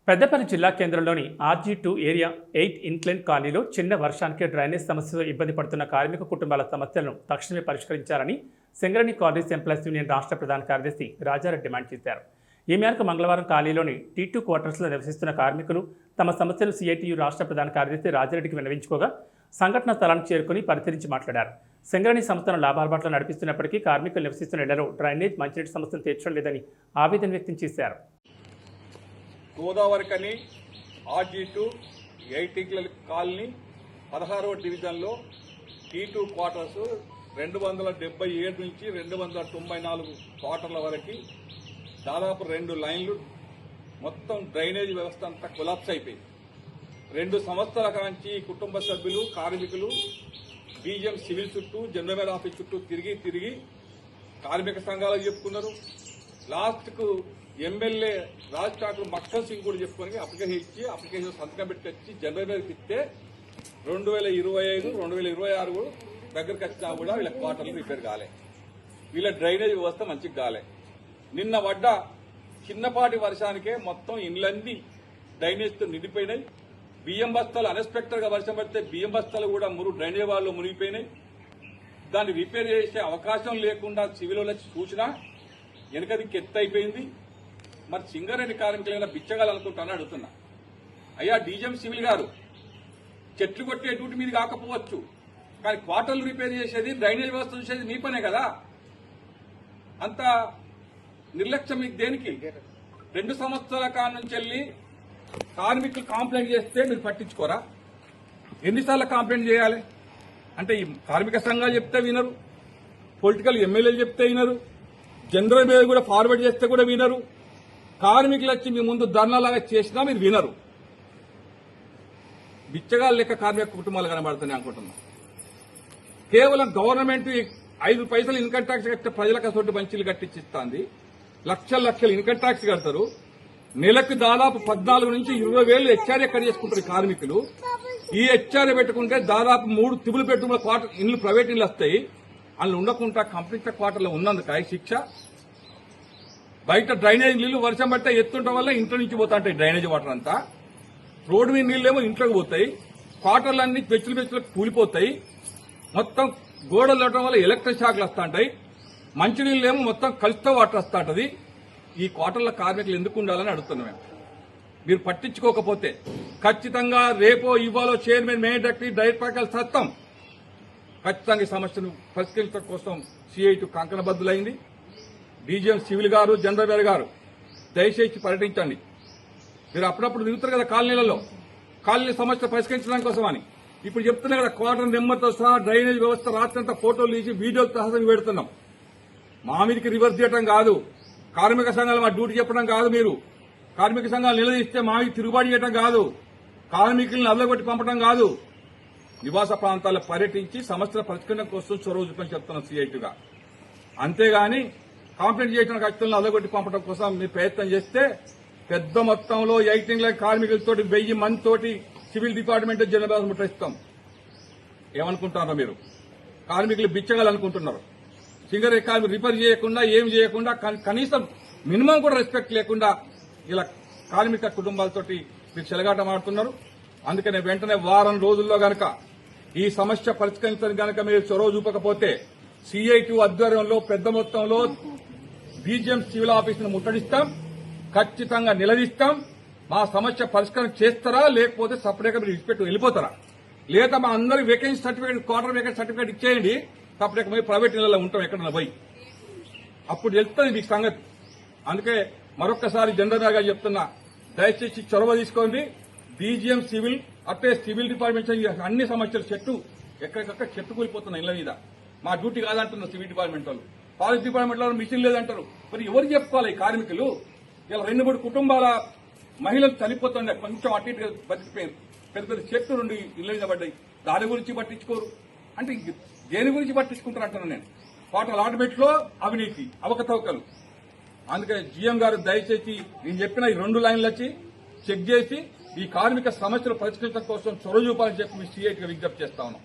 పెద్దపల్లి జిల్లా కేంద్రంలోని RG2 area 8 incline కాలనీలో చిన్న వర్షానికి డ్రైనేజ్ సమస్యతో ఇబ్బంది పడుతున్న కార్మిక కుటుంబాల సమస్యలను తక్షణమే పరిష్కరించాలని సింగరేణి కాలనీస్ ఎంప్లాయీస్ యూనియన్ రాష్ట్ర ప్రధాన కార్యదర్శి రాజారెడ్డి డిమాండ్ చేశారు. ఈ మేరకు మంగళవారం కాలనీలోని T2 క్వార్టర్స్లో నివసిస్తున్న కార్మికులు తమ సమస్యలు CITU రాష్ట్ర ప్రధాన కార్యదర్శి రాజారెడ్డికి విన్నవించుకోగా సంఘటన స్థలానికి చేరుకుని పరిశీలించి మాట్లాడారు. సింగరేణి సంస్థను లాభాల బాటలో నడిపిస్తున్నప్పటికీ కార్మికులు నివసిస్తున్న ఇళ్లలో డ్రైనేజ్ మంచినీటి సమస్యను తీర్చడం లేదని ఆవేదన వ్యక్తం చేశారు. గోదావరికని RG2 8 కాలనీ 16వ డివిజన్లో T2 క్వార్టర్స్ 277 నుంచి 294 క్వార్టర్ల వరకు దాదాపు 2 లైన్లు మొత్తం డ్రైనేజ్ వ్యవస్థ అంతా కొలాప్స్ అయిపోయింది. 2 సంవత్సరాల నుంచి కుటుంబ సభ్యులు కార్మికులు BGM సివిల్ చుట్టూ జనరల్ ఆఫీస్ చుట్టూ తిరిగి కార్మిక సంఘాలకు చెప్పుకున్నారు. లాస్ట్కు ఎమ్మెల్యే రాజ్ ఠాకూర్ మక్కల్ సింగ్ కూడా చెప్పుకొని అప్లికేషన్ సంతకం పెట్టి వచ్చి జనరల్కి ఇస్తే 2025, 2026 దగ్గరకు వచ్చినా కూడా వీళ్ళ క్వార్టర్లు రిపేర్ కాలే, వీళ్ళ డ్రైనేజ్ వ్యవస్థ మంచిగా కాలే. నిన్న పడ్డ చిన్నపాటి వర్షానికే మొత్తం ఇండ్లన్నీ డ్రైనేజ్తో నిండిపోయినాయి. బియ్యం బస్తాలు అన్ఎక్స్పెక్టెడ్ గా వర్షం పడితే బియ్యం బస్తాలు కూడా డ్రైనేజ్ వాళ్ళు మునిగిపోయినాయి. దాన్ని రిపేర్ చేసే అవకాశం లేకుండా సివిల్ వచ్చి చూసినా వెనకది ఎత్తు అయిపోయింది. మరి సింగరేణి కార్మికులైనా బిచ్చగాలనుకుంటానని అడుగుతున్నా. అయ్యా DGM సివిల్ గారు, చెట్లు కొట్టే డ్యూటీ మీది కాకపోవచ్చు, కానీ క్వార్టర్లు రిపేర్ చేసేది డ్రైనేజ్ వ్యవస్థ చూసేది మీ పనే కదా. అంత నిర్లక్ష్యం మీకు దేనికి? 2 సంవత్సరాల కాడ నుంచి వెళ్ళి కార్మికులు కంప్లైంట్ చేస్తే మీరు పట్టించుకోరా? ఎన్నిసార్లు కంప్లైంట్ చేయాలి? అంటే ఈ కార్మిక సంఘాలు చెప్తే వినరు, పొలిటికల్ ఎమ్మెల్యేలు చెప్తే వినరు, జనరల్ మీద కూడా ఫార్వర్డ్ చేస్తే కూడా వినరు. కార్మికులు వచ్చి మీ ముందు ధర్నాలాగా చేసినా మీరు వినరు. బిచ్చగాళ్ళ లెక్క కార్మిక కుటుంబాలు కనబడుతున్నాయి అనుకుంటున్నా. కేవలం గవర్నమెంట్ 5 పైసలు ఇన్కమ్ ట్యాక్స్ కట్టే ప్రజలకు అసలు మంచిలు కట్టించిస్తుంది. లక్షల ఇన్కమ్ ట్యాక్స్ కడతారు. నెలకు దాదాపు 14 నుంచి 20,000 హెచ్ఆర్ఏ కట్ చేసుకుంటారు కార్మికులు. ఈ హెచ్ఆర్ఏ పెట్టుకుంటే దాదాపు 3 తిబులు పెట్టుకున్న క్వార్టర్ ఇల్లు ప్రైవేట్ ఇల్లు వస్తాయి. అందులో ఉండకుండా కంప్లీట్ క్వార్టర్లో ఉన్నందుకు శిక్ష. బయట డ్రైనేజ్ నీళ్లు వర్షం పడితే ఎత్తుండటం వల్ల ఇంట్లో నుంచి పోతా ఉంటాయి డ్రైనేజ్ వాటర్ అంతా. రోడ్డు మీద నీళ్లేమో ఇంట్లోకి పోతాయి. క్వార్టర్లన్నీ పెచ్చులు కూలిపోతాయి. మొత్తం గోడలు ఉండటం వల్ల ఎలక్ట్రిక్ షాక్లు వస్తుంటాయి. మంచినీళ్ళేమో మొత్తం కలుస్తో వాటర్ వస్తుంటది. ఈ క్వార్టర్ల కార్మికులు ఎందుకు ఉండాలని అడుగుతున్నాం. మీరు పట్టించుకోకపోతే ఖచ్చితంగా రేపో ఇవ్వాలో చైర్మన్ మేనేజ్ డైరెక్టర్ సత్తం ఖచ్చితంగా ఈ సమస్యను పరిష్కరించడం కోసం CITU కంకణబద్దులైంది. DGM సివిల్ గారు, జనరల్ గారు దయచేసి పర్యటించండి. మీరు అప్పుడప్పుడు తిరుగుతారు కదా కాలనీలలో, కాలనీ సమస్య పరిష్కరించడానికి కోసమని. ఇప్పుడు చెప్తున్నా కదా క్వార్టర్ నెంబర్తో సహా డ్రైనేజ్ వ్యవస్థ రాత్రంతా ఫోటోలు తీసి వీడియోలు సహా పెడుతున్నాం. మా మీదకి రివర్స్ చేయడం కాదు, కార్మిక సంఘాలు మా డ్యూటీ చెప్పడం కాదు. మీరు కార్మిక సంఘాలు నిలదీస్తే మా మీద తిరుగుబాటు చేయడం కాదు, కార్మికులను అల్లగొట్టి పంపడం కాదు. నివాస ప్రాంతాల్లో పర్యటించి సమస్యల పరిష్కరణ కోసం చొరవ చూపని చెప్తున్నాం CITUగా. అంతేగాని కంప్లైంట్ చేసిన ఖచ్చితంగా అల్లగొట్టి పంపడం కోసం మీరు ప్రయత్నం చేస్తే పెద్ద మొత్తంలో 18 కార్మికులతో 1000 మందితోటి సివిల్ డిపార్ట్మెంట్ జనరల్ ముట్టయిస్తాం. ఏమనుకుంటున్నారో మీరు? కార్మికులు బిచ్చగాలనుకుంటున్నారు. సింగరేణి కార్మికులు రిపేర్ చేయకుండా ఏం చేయకుండా కనీసం మినిమం కూడా రెస్పెక్ట్ లేకుండా ఇలా కార్మిక కుటుంబాలతోటి మీరు చెలగాటం ఆడుతున్నారు. అందుకనే వెంటనే వారం రోజుల్లో గనక ఈ సమస్య పరిష్కరించడానికి గనక మీరు చొరవ చూపకపోతే CITU ఆధ్వర్యంలో పెద్ద మొత్తంలో BGM సివిల్ ఆఫీసును ముట్టడిస్తాం, ఖచ్చితంగా నిలదీస్తాం. మా సమస్య పరిష్కారం చేస్తారా, లేకపోతే సపరేట్గా మీరు ఇచ్చిపెట్టు వెళ్ళిపోతారా? లేదా మా అందరి vacancy certificate, quarter vacancy certificate ఇచ్చేయండి, సపరేట్గా మీరు ప్రైవేట్ ఇళ్లలో ఉంటాం ఎక్కడన్నా పోయి. అప్పుడు వెళ్తుంది మీకు సంగతి. అందుకే మరొక్కసారి జనరల్ గా చెప్తున్నా, దయచేసి చొరవ తీసుకోండి. BGM సివిల్ అట్టే సివిల్ డిపార్ట్మెంట్ అన్ని సమస్యలు ఎక్కడికక్కడ చెట్టు కూలిపోతున్నాయి ఇళ్ల మీద. మా డ్యూటీ కాదంటున్నారు సివిల్ డిపార్ట్మెంట్ వాళ్ళు. ఫారెస్ట్ డిపార్ట్మెంట్ లో మిషన్ లేదంటారు. మరి ఎవరు చెప్పుకోవాలి? ఈ కార్మికులు ఇలా 2-3 కుటుంబాల మహిళలు చనిపోతుండే, కొంచెం అటు ఇటు బతికిపోయారు. పెద్ద చెట్లు 2 ఇళ్ల మీద పడ్డాయి. దాని గురించి పట్టించుకోరు. అంటే దేని గురించి పట్టించుకుంటారు అంటున్నాను నేను. వాటర్ అలాట్మెంట్ లో అవినీతి, అవకతవకలు. అందుకని GM గారు దయచేసి నేను చెప్పిన ఈ 2 లైన్లు వచ్చి చెక్ చేసి ఈ కార్మిక సమస్యలు పరిష్కరించడం కోసం చొరవ చూపాలని చెప్పి మీ CITUగా విజ్ఞప్తి చేస్తా ఉన్నాం.